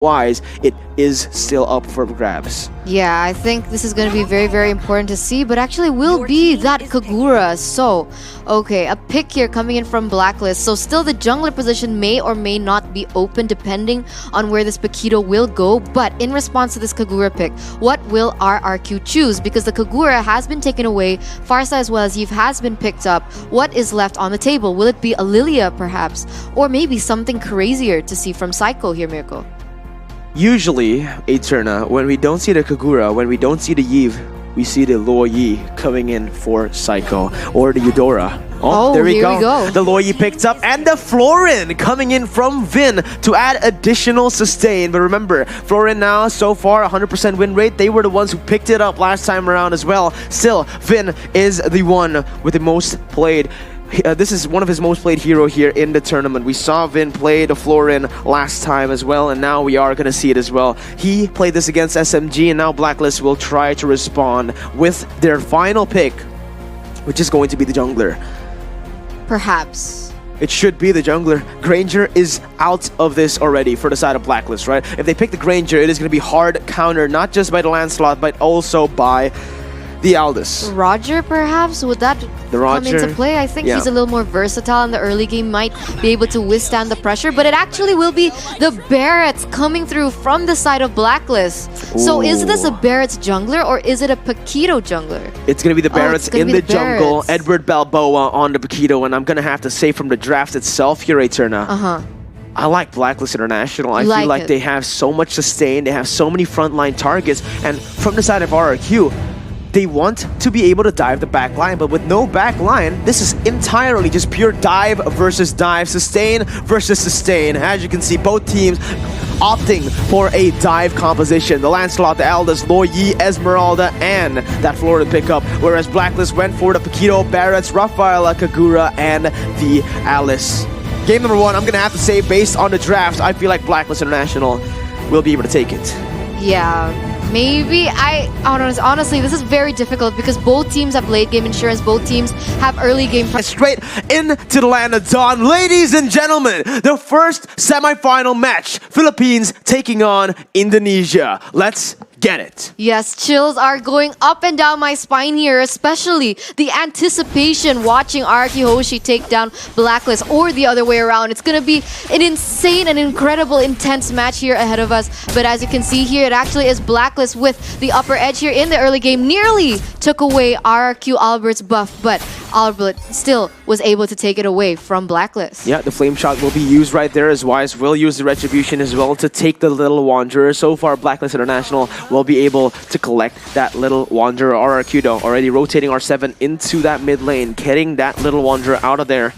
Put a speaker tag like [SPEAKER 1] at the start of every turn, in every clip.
[SPEAKER 1] wise, it is still up for grabs.
[SPEAKER 2] Yeah, I think this is going to be very, very important to see, but actually will be that Kagura. So, okay, a pick here coming in from Blacklist. So still the jungler position may or may not be open depending on where this Paquito will go. But in response to this Kagura pick, what will RRQ choose? Because the Kagura has been taken away, Farsa as well as Eve has been picked up. What is left on the table? Will it be a Lilia perhaps? Or maybe something crazier to see from Psycho here, Mirko?
[SPEAKER 1] Usually, Eterna, when we don't see the Kagura, when we don't see the Yve, we see the Luoyi coming in for Psycho or the Eudora. Oh, there we go. The Luoyi picked up, and the Florin coming in from Vin to add additional sustain. But remember, Florin now, so far, 100% win rate. They were the ones who picked it up last time around as well. Still, Vin is the one with the most played. This is one of his most played hero here in the tournament. We saw Vin play the Florin last time as well, and now we are going to see it as well. He played this against SMG, and now Blacklist will try to respond with their final pick, which is going to be the jungler.
[SPEAKER 2] Perhaps.
[SPEAKER 1] It should be the jungler. Granger is out of this already for the side of Blacklist, right? If they pick the Granger, it is going to be hard counter, not just by the Lancelot, but also by the Aldous.
[SPEAKER 2] Roger, perhaps? Would that come into play? I think he's a little more versatile in the early game, might be able to withstand the pressure, but it actually will be the Barretts coming through from the side of Blacklist. Ooh. So is this a Barrett's jungler or is it a Paquito jungler?
[SPEAKER 1] It's going to be the Barretts in the jungle, Edward Balboa on the Paquito, and I'm going to have to say from the draft itself here, Eterna. I like Blacklist International. I feel like they have so much sustain, they have so many frontline targets, and from the side of RRQ, they want to be able to dive the back line, but with no back line, this is entirely just pure dive versus dive, sustain versus sustain. As you can see, both teams opting for a dive composition. The Lancelot, the Aldous, Luoyi, Esmeralda, and that Florin pickup, whereas Blacklist went for the Paquito, Barretts, Rafaela, Kagura, and the Alice. Game number one, I'm going to have to say, based on the draft, I feel like Blacklist International will be able to take it.
[SPEAKER 2] Yeah. Maybe. Honestly, this is very difficult because both teams have late game insurance, both teams have early game.
[SPEAKER 1] Straight into the land of dawn. Ladies and gentlemen, the first semi-final match. Philippines taking on Indonesia. Let's get it.
[SPEAKER 2] Yes, chills are going up and down my spine here, especially the anticipation watching RRQ HOSHI take down Blacklist or the other way around. It's going to be an insane and incredible intense match here ahead of us. But as you can see here, it actually is Blacklist with the upper edge here in the early game. Nearly took away RRQ Albert's buff, but Albert still was able to take it away from Blacklist.
[SPEAKER 1] Yeah, the flame shot will be used right there as Wise will use the retribution as well to take the little Wanderer. So far, Blacklist International will be able to collect that little Wanderer. RRQ though, already rotating R7 into that mid lane, getting that little Wanderer out of there.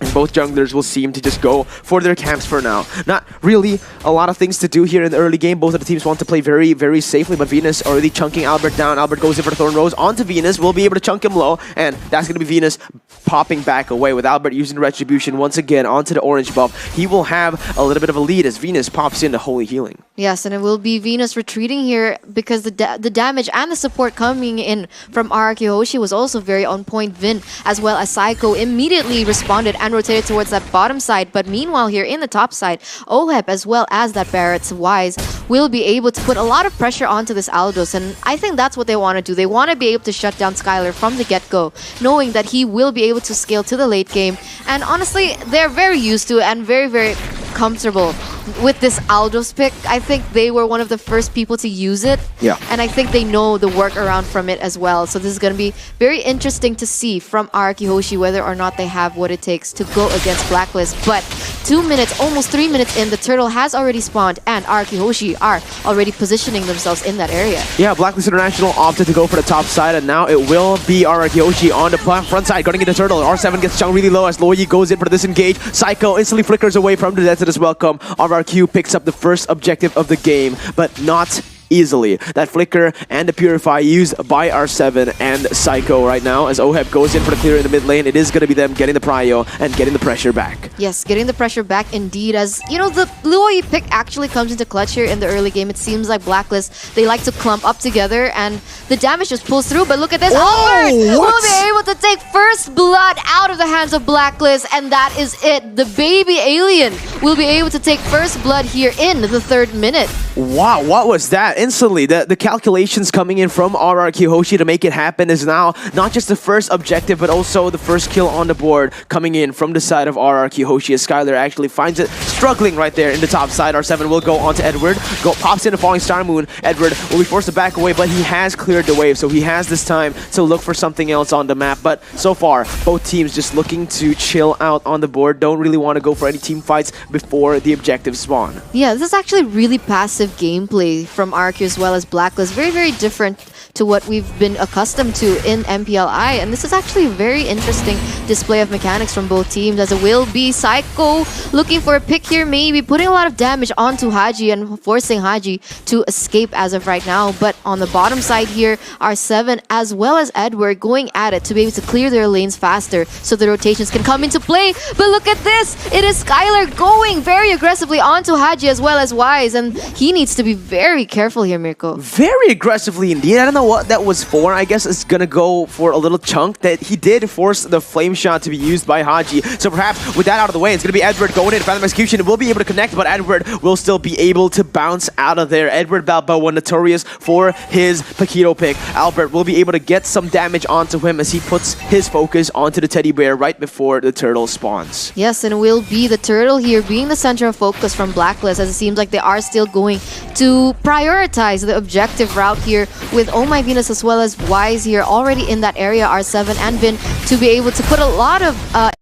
[SPEAKER 1] And both junglers will seem to just go for their camps for now. Not really a lot of things to do here in the early game. Both of the teams want to play very, very safely, but Venus already chunking Albert down. Albert goes in for the Thorn Rose onto Venus. Will be able to chunk him low, and that's going to be Venus popping back away with Albert using the retribution once again onto the orange buff. He will have a little bit of a lead as Venus pops into Holy Healing.
[SPEAKER 2] Yes, and it will be Venus retreating here because the damage and the support coming in from RRQ HOSHI was also very on point. Vin as well as Psycho immediately responded and rotated towards that bottom side. But meanwhile here in the top side, Oheb as well as that Barrett's Wise will be able to put a lot of pressure onto this Aldous, and I think that's what they want to do. They want to be able to shut down Skylar from the get-go, knowing that he will be able to scale to the late game. And honestly, they're very used to it and very, very comfortable with this Aldous pick. I think they were one of the first people to use it.
[SPEAKER 1] Yeah.
[SPEAKER 2] And I think they know the workaround from it as well. So this is going to be very interesting to see from RRQ HOSHI whether or not they have what it takes to go against Blacklist. But 2 minutes, almost 3 minutes in, the turtle has already spawned and RRQ HOSHI are already positioning themselves in that area.
[SPEAKER 1] Yeah, Blacklist International opted to go for the top side, and now it will be RRQ HOSHI on the front side, going to get the turtle. R7 gets chunked really low as Luoyi goes in for the disengage. Psycho instantly flickers away from the death to this welcome. RRQ picks up the first objective of the game, but not easily. That flicker and the purify used by R7 and Psycho right now as Oheb goes in for the clear in the mid lane. It is going to be them getting the prio and getting the pressure back.
[SPEAKER 2] Yes, getting the pressure back indeed, as you know, the Luoyi pick actually comes into clutch here in the early game. It seems like Blacklist, they like to clump up together and the damage just pulls through, but look at this. Albert will be able to take first blood out of the hands of Blacklist, and that is it. The baby alien will be able to take first blood here in the 3rd minute.
[SPEAKER 1] Wow, what was that? Instantly, the calculations coming in from RRQ HOSHI to make it happen is now not just the first objective, but also the first kill on the board coming in from the side of RRQ HOSHI as Skylar actually finds it struggling right there in the top side. R7 will go on to Edward, pops in a falling star moon. Edward will be forced to back away, but he has cleared the wave, so he has this time to look for something else on the map. But so far, both teams just looking to chill out on the board, don't really want to go for any team fights before the objectives spawn.
[SPEAKER 2] Yeah, this is actually really passive gameplay from RRQ as well as Blacklist. Very, very different to what we've been accustomed to in MPLI, and this is actually a very interesting display of mechanics from both teams, as it will be Psycho looking for a pick here, maybe putting a lot of damage onto Haji and forcing Haji to escape as of right now. But on the bottom side here, R7 as well as Edward going at it to be able to clear their lanes faster so the rotations can come into play. But look at this, it is Skylar going very aggressively onto Haji as well as Wise, and he needs to be very careful here, Mirko.
[SPEAKER 1] Very aggressively indeed. I don't know what that was for. I guess it's gonna go for a little chunk that he did force the flame shot to be used by Haji. So perhaps with that out of the way, it's gonna be Edward going in. Phantom Execution will be able to connect, but Edward will still be able to bounce out of there. Edward Balboa, notorious for his Paquito pick. Albert will be able to get some damage onto him as he puts his focus onto the teddy bear right before the turtle spawns.
[SPEAKER 2] Yes, and it will be the turtle here being the center of focus from Blacklist, as it seems like they are still going to prioritize the objective route here with ohmyvenus as well as Wise here already in that area. R7 and Vin to be able to put a lot of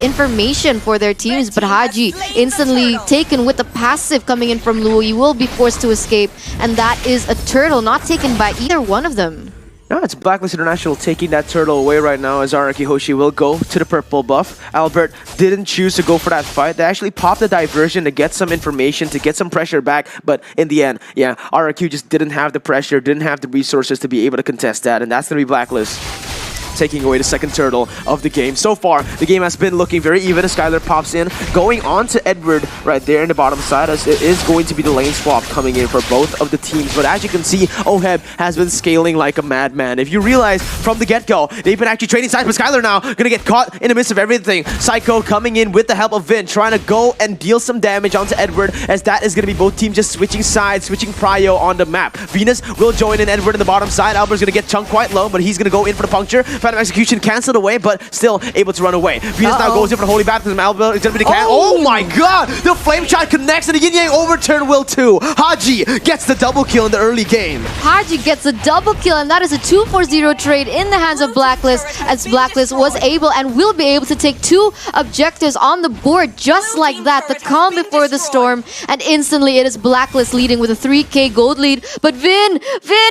[SPEAKER 2] information for their teams, but Haji instantly taken with the passive coming in from Luoyi will be forced to escape, and that is a turtle not taken by either one of them.
[SPEAKER 1] No, it's Blacklist International taking that turtle away right now as RRQ HOSHI will go to the purple buff. Albert didn't choose to go for that fight. They actually popped the diversion to get some information, to get some pressure back, but in the end, yeah, RRQ just didn't have the pressure, didn't have the resources to be able to contest that, and that's going to be Blacklist taking away the second turtle of the game. So far, the game has been looking very even as Skylar pops in, going on to Edward right there in the bottom side, as it is going to be the lane swap coming in for both of the teams. But as you can see, Oheb has been scaling like a madman. If you realize from the get-go, they've been actually trading sides, but Skylar now gonna get caught in the midst of everything. Psycho coming in with the help of Vin, trying to go and deal some damage onto Edward, as that is gonna be both teams just switching sides, switching prio on the map. Venus will join in Edward in the bottom side. Albert's gonna get chunked quite low, but he's gonna go in for the puncture. Phantom Execution cancelled away, but still able to run away. Venus now goes in for the Holy Baptism. Albert is going to be the can. Oh my god! The Flame Shot connects and the Yin Yang Overturn will too. Haji gets the double kill in the early game.
[SPEAKER 2] Haji gets a double kill, and that is a 2-4-0 trade in the hands of Blacklist, as Blacklist was able and will be able to take 2 objectives on the board just like that. The calm before the storm, and instantly it is Blacklist leading with a 3k gold lead. But Vin,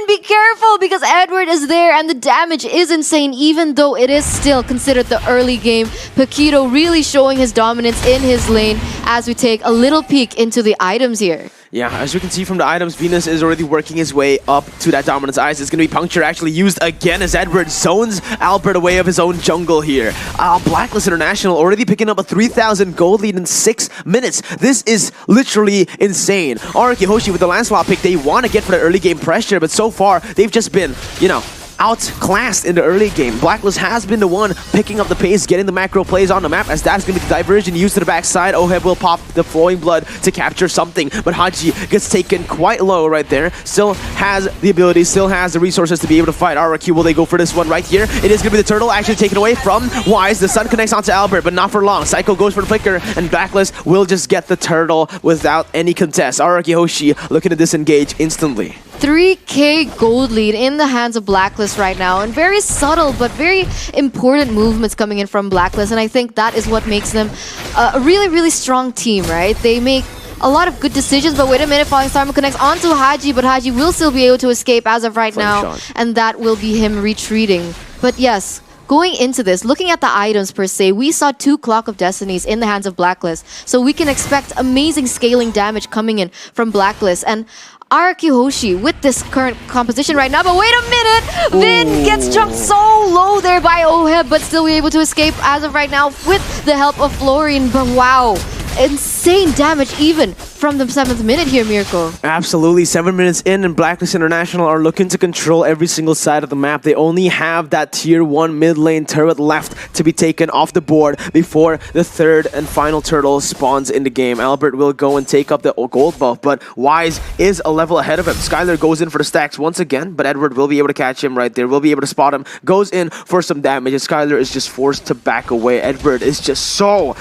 [SPEAKER 2] be careful, because Edward is there and the damage is insane, even though it is still considered the early game. Paquito really showing his dominance in his lane as we take a little peek into the items here.
[SPEAKER 1] Yeah, as you can see from the items, Venus is already working his way up to that dominance ice. It's going to be Puncture actually used again as Edward zones Albert away of his own jungle here. Blacklist International already picking up a 3,000 gold lead in 6 minutes. This is literally insane. RRQ HOSHI with the land swap pick, they want to get for the early game pressure, but so far they've just been, you know, outclassed in the early game. Blacklist has been the one picking up the pace, getting the macro plays on the map, as that's going to be the diversion used to the backside. Oheb will pop the flowing blood to capture something, but Haji gets taken quite low right there. Still has the ability, still has the resources to be able to fight. RRQ, will they go for this one right here? It is going to be the turtle actually taken away from Wise. The sun connects onto Albert, but not for long. Psycho goes for the flicker, and Blacklist will just get the turtle without any contest. RRQ HOSHI looking to disengage instantly.
[SPEAKER 2] 3k gold lead in the hands of Blacklist right now, and very subtle but very important movements coming in from Blacklist, and I think that is what makes them a really, really strong team, right? They make a lot of good decisions, but wait a minute, Falling Star Moon connects onto Haji, but Haji will still be able to escape as of right now, and that will be him retreating. But yes, going into this, looking at the items per se, we saw 2 Clock of Destinies in the hands of Blacklist. So we can expect amazing scaling damage coming in from Blacklist. And RRQ Hoshi with this current composition right now, but wait a minute! Vin gets jumped so low there by Oheb, but still we're able to escape as of right now with the help of Florian. But wow, insane damage even from the 7th minute here, Mirko.
[SPEAKER 1] Absolutely. 7 minutes in, and Blacklist International are looking to control every single side of the map. They only have that tier 1 mid lane turret left to be taken off the board before the 3rd and final turtle spawns in the game. Albert will go and take up the gold buff, but Wise is a level ahead of him. Skylar goes in for the stacks once again, but Edward will be able to catch him right there. Will be able to spot him. Goes in for some damage, and Skylar is just forced to back away. Edward is just so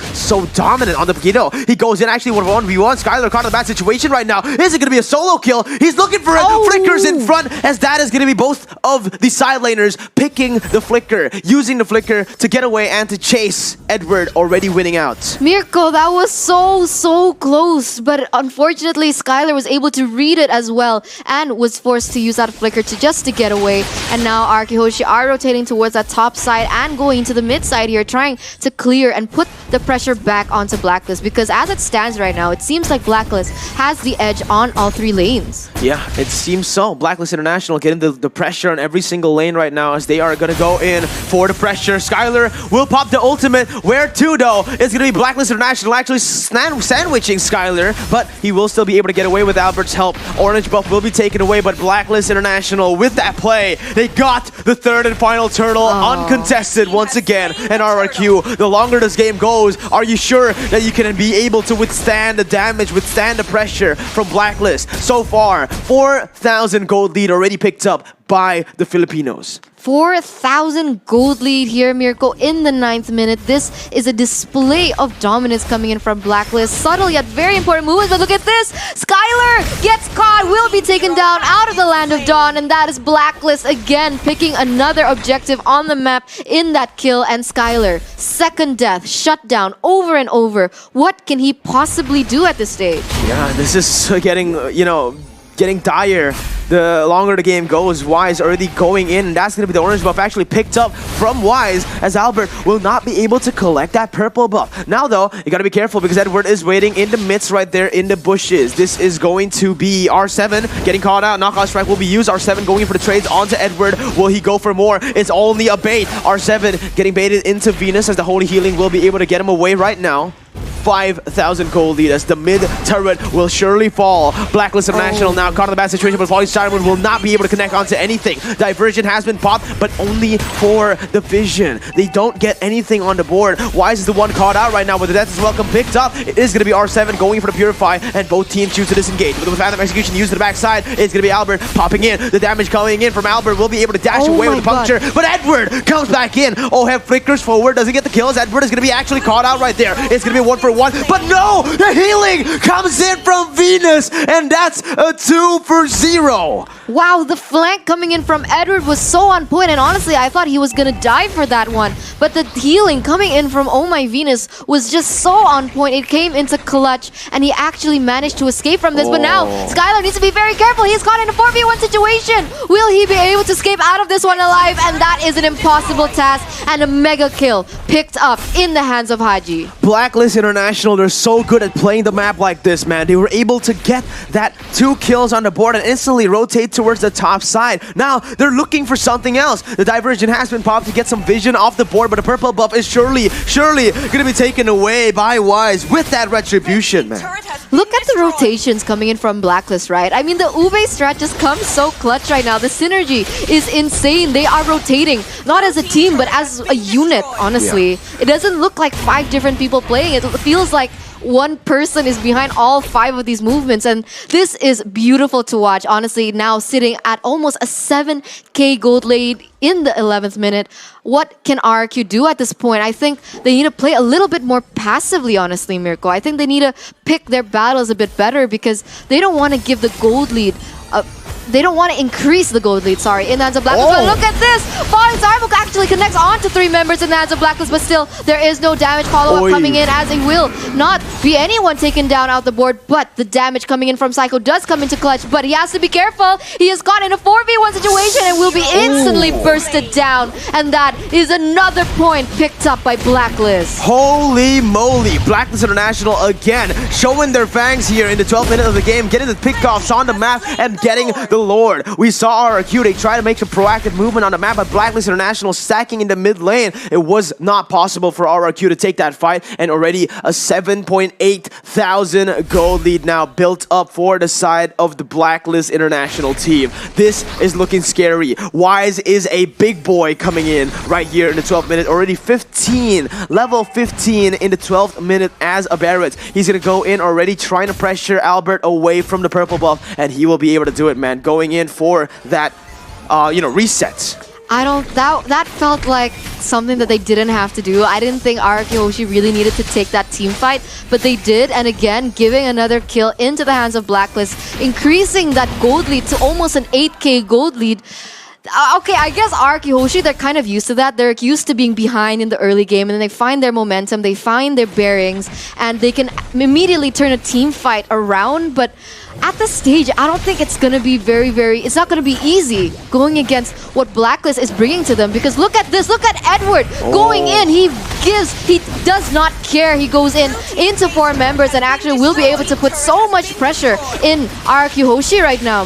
[SPEAKER 1] dominant on the Paquito. He goes in actually 1v1. Skylar caught in a bad situation right now. Is it going to be a solo kill? He's looking for it. Flickers in front, as that is going to be both of the side laners picking the flicker, using the flicker to get away and to chase Edward, already winning out.
[SPEAKER 2] Mirko, that was so close, but unfortunately Skylar was able to read it as well and was forced to use that flicker to get away. And now RRQ Hoshi are rotating towards that top side and going to the mid side here, trying to clear and put the pressure back onto Blacklist, because as it stands right now, it seems like Blacklist has the edge on all 3 lanes.
[SPEAKER 1] Yeah, it seems so. Blacklist International getting the pressure on every single lane right now, as they are going to go in for the pressure. Skylar will pop the ultimate. Where to, though? It's going to be Blacklist International actually sandwiching Skylar, but he will still be able to get away with Albert's help. Orange buff will be taken away, but Blacklist International, with that play, they got the 3rd and final turtle uncontested once again. And RRQ, the longer this game goes, are you sure that you can be able to withstand the damage, withstand the pressure from Blacklist? So far, 4,000 gold lead already picked up by the Filipinos.
[SPEAKER 2] 4,000 gold lead here, Mirko, in the 9th minute. This is a display of dominance coming in from Blacklist. Subtle yet very important movements, but look at this! Skylar gets caught, will be taken down out of the Land of Dawn, and that is Blacklist again picking another objective on the map in that kill. And Skylar, 2nd death, shut down over and over. What can he possibly do at this stage?
[SPEAKER 1] Yeah, this is getting, getting dire. The longer the game goes, Wise already going in, and that's going to be the orange buff actually picked up from Wise, as Albert will not be able to collect that purple buff. Now though, you got to be careful, because Edward is waiting in the midst right there in the bushes. This is going to be R7 getting caught out. Knockout strike will be used. R7 going in for the trades onto Edward. Will he go for more? It's only a bait. R7 getting baited into Venus, as the Holy Healing will be able to get him away right now. 5,000 gold lead, as the mid turret will surely fall. Blacklist International now caught in the bad situation, but Falling Siren will not be able to connect onto anything. Diversion has been popped, but only for the vision. They don't get anything on the board. Wise is the one caught out right now, with the death is welcome picked up. It is going to be R7 going for the Purify, and both teams choose to disengage. With the Phantom Execution used to the backside, it's going to be Albert popping in. The damage coming in from Albert will be able to dash away with the puncture, but Edward comes back in. Oheb flickers forward, doesn't get the kills. Edward is going to be actually caught out right there. It's going to be 1-for-1, but no! The healing comes in from Venus, and that's a 2-for-0.
[SPEAKER 2] Wow, the flank coming in from Edward was so on point, and honestly, I thought he was gonna die for that one. But the healing coming in from ohmyvenus was just so on point. It came into clutch, and he actually managed to escape from this. But now, Skylar needs to be very careful. He's caught in a 4v1 situation. Will he be able to escape out of this one alive? And that is an impossible task, and a mega kill picked up in the hands of Haji.
[SPEAKER 1] Blacklist International, they're so good at playing the map like this, man. They were able to get that 2 kills on the board and instantly rotate towards the top side. Now, they're looking for something else. The diversion has been popped to get some vision off the board, but the purple buff is surely going to be taken away by Wise with that retribution, man.
[SPEAKER 2] Look at the rotations coming in from Blacklist, right? I mean, the Ube strat just comes so clutch right now. The synergy is insane. They are rotating, not as a team, but as a unit, honestly. Yeah. It doesn't look like 5 different people playing. It feels like one person is behind all 5 of these movements, and this is beautiful to watch. Honestly, now sitting at almost a 7k gold lead in the 11th minute. What can RRQ do at this point? I think they need to play a little bit more passively, honestly, Mirko. I think they need to pick their battles a bit better, because they don't want to give the gold lead they don't want to increase the gold lead, sorry, in the hands of Blacklist. But look at this! Falling Zarbook actually connects onto 3 members in the hands of Blacklist, but still, there is no damage follow-up coming in, as he will not be anyone taken down out the board, but the damage coming in from Psycho does come into clutch, but he has to be careful. He is caught in a 4v1 situation and will be instantly bursted down. And that is another point picked up by BLACKLIST.
[SPEAKER 1] Holy moly, BLACKLIST International again showing their fangs here in the 12th minute of the game, getting the pickoffs on the map and getting the Lord. We saw RRQ, they try to make some proactive movement on the map, but BLACKLIST International stacking in the mid lane. It was not possible for RRQ to take that fight, and already a 7.8 thousand gold lead now built up for the side of the BLACKLIST International team. This is looking scary. Wise is a big boy coming in right here in the 12th minute, already 15, level 15 in the 12th minute as a Barrett. He's gonna go in already trying to pressure Albert away from the purple buff, and he will be able to do it, man. Going in for that, reset.
[SPEAKER 2] That felt like something that they didn't have to do. I didn't think RRQ HOSHI really needed to take that team fight, but they did, and again, giving another kill into the hands of BLACKLIST, increasing that gold lead to almost an 8k gold lead. Okay, I guess RRQ HOSHI, they're kind of used to that. They're used to being behind in the early game, and then they find their momentum, they find their bearings, and they can immediately turn a team fight around. But at this stage, I don't think it's gonna be it's not gonna be easy going against what BLACKLIST is bringing to them, because look at this, look at Edward going in. He does not care. He goes into 4 members and actually will be able to put so much pressure in RRQ HOSHI right now.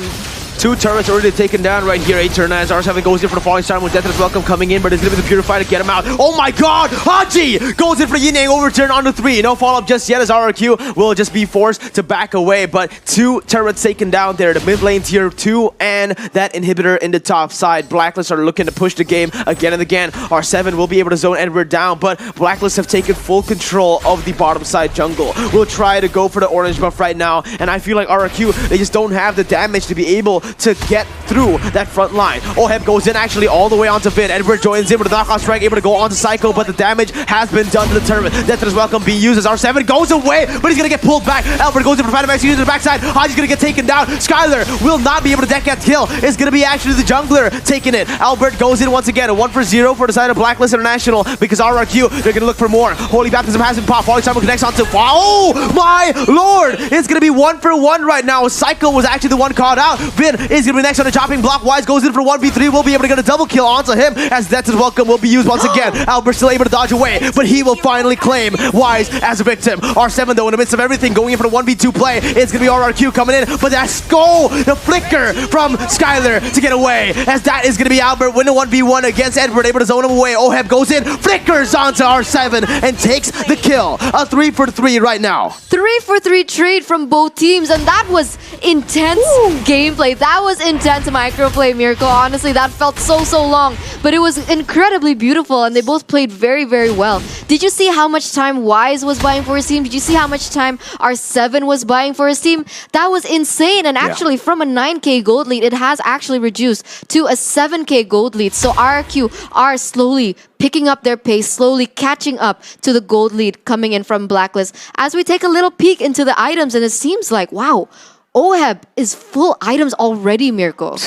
[SPEAKER 1] 2 turrets already taken down right here. Eterna as R7 goes in for the falling star with Death as Welcome coming in, but it's going to be the Purifier to get him out. Oh my god! Haji goes in for Yin Yang overturn on the 3. No follow-up just yet as RRQ will just be forced to back away, but 2 turrets taken down there. The mid lane tier 2 and that inhibitor in the top side. BLACKLIST are looking to push the game again and again. R7 will be able to zone Edward down, but BLACKLIST have taken full control of the bottom side jungle. We'll try to go for the orange buff right now, and I feel like RRQ, they just don't have the damage to be able to get through that front line. Oheb goes in actually all the way onto Vin. Edward joins in with a knockout strike, able to go onto Psycho, but the damage has been done to the turret. Death is Welcome being used as R7 goes away, but he's gonna get pulled back. Albert goes in for Phantom X, uses the backside. Haji's gonna get taken down. Skylar will not be able to deck that kill. It's gonna be actually the jungler taking it. Albert goes in once again, a 1 for 0 for the side of BLACKLIST International, because RRQ, they're gonna look for more. Holy Baptism has been popped. Falling Star connects onto, oh my lord! It's gonna be 1 for 1 right now. Psycho was actually the one caught out. Vin is gonna be next on the chopping block. Wise goes in for 1v3. We'll be able to get a double kill onto him as Death is Welcome will be used once again. Albert still able to dodge away, but he will finally claim Wise as a victim. R7 though, in the midst of everything, going in for the 1v2 play. It's gonna be RRQ coming in, but that's the flicker from Skylar to get away, as that is gonna be Albert winning 1v1 against Edward, able to zone him away. Oheb goes in, flickers onto R7 and takes the kill. A 3 for 3 right now.
[SPEAKER 2] 3 for 3 trade from both teams, and that was intense gameplay. That was intense microplay, Miracle. Honestly, that felt so long, but it was incredibly beautiful, and they both played very well. Did you see how much time Wise was buying for his team? Did you see how much time R7 was buying for his team? That was insane, and actually from a 9k gold lead, it has actually reduced to a 7k gold lead. So RRQ are slowly picking up their pace, slowly catching up to the gold lead coming in from BLACKLIST. As we take a little peek into the items, and it seems like, wow, Oheb is full items already, Miracle.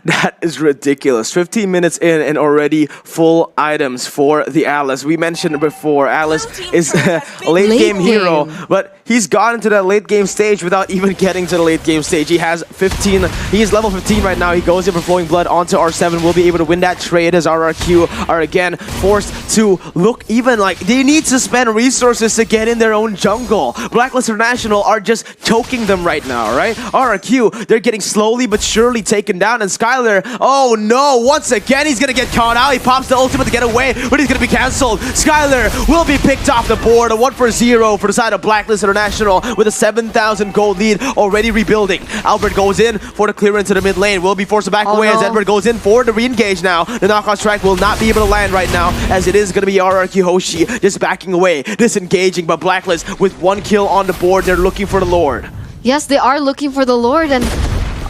[SPEAKER 1] That is ridiculous. 15 minutes in and already full items for the Alice. We mentioned before, Alice is a late game hero, but he's gotten to that late game stage without even getting to the late game stage. He has 15, he is level 15 right now. He goes in for Flowing Blood onto R7. Will be able to win that trade as RRQ are again forced to look even like they need to spend resources to get in their own jungle. BLACKLIST International are just choking them right now, right? RRQ, they're getting slowly but surely taken down. And Skylar, oh no, once again he's gonna get caught out. He pops the ultimate to get away, but he's gonna be cancelled. Skylar will be picked off the board. A 1 for 0 for the side of BLACKLIST International with a 7,000 gold lead already rebuilding. Albert goes in for the clearance to the mid lane. Will be forced to back away as Edward goes in for the re-engage now. The knockout strike will not be able to land right now, as it is gonna be RRQ HOSHI just backing away, disengaging, but BLACKLIST with 1 kill on the board. They're looking for the Lord.
[SPEAKER 2] Yes, they are looking for the Lord, and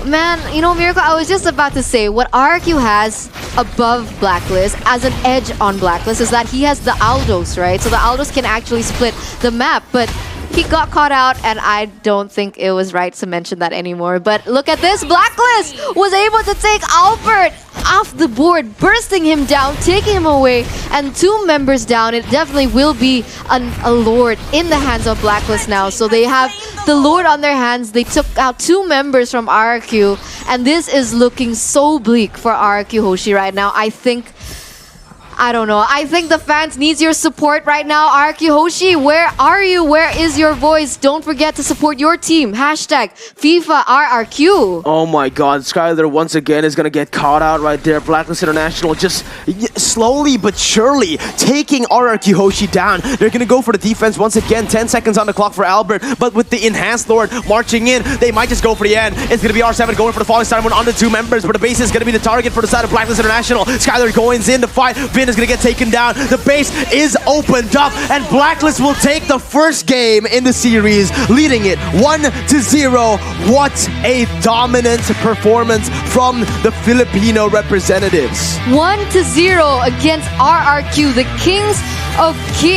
[SPEAKER 2] man, you know, Miracle, I was just about to say, what RRQ has above BLACKLIST as an edge on BLACKLIST is that he has the Aldos, right? So the Aldos can actually split the map, but he got caught out, and I don't think it was right to mention that anymore. But look at this, BLACKLIST was able to take Albert off the board, bursting him down, taking him away, and 2 members down. It definitely will be a Lord in the hands of Blacklist now. So they have the Lord on their hands. They took out 2 members from RRQ, and this is looking so bleak for RRQ Hoshi right now. I don't know. I think the fans needs your support right now. RRQ Hoshi, where are you? Where is your voice? Don't forget to support your team. Hashtag FIFA RRQ.
[SPEAKER 1] Oh my god, Skylar once again is going to get caught out right there. Blacklist International just slowly but surely taking RRQ Hoshi down. They're going to go for the defense once again. 10 seconds on the clock for Albert, but with the Enhanced Lord marching in, they might just go for the end. It's going to be R7 going for the Falling Star Moon on the 2 members, but the base is going to be the target for the side of Blacklist International. Skylar going in to fight. Vin is going to get taken down. The base is opened up, and Blacklist will take the first game in the series, leading it 1-0. What a dominant performance from the Filipino representatives.
[SPEAKER 2] 1-0 against RRQ, the Kings of Kings.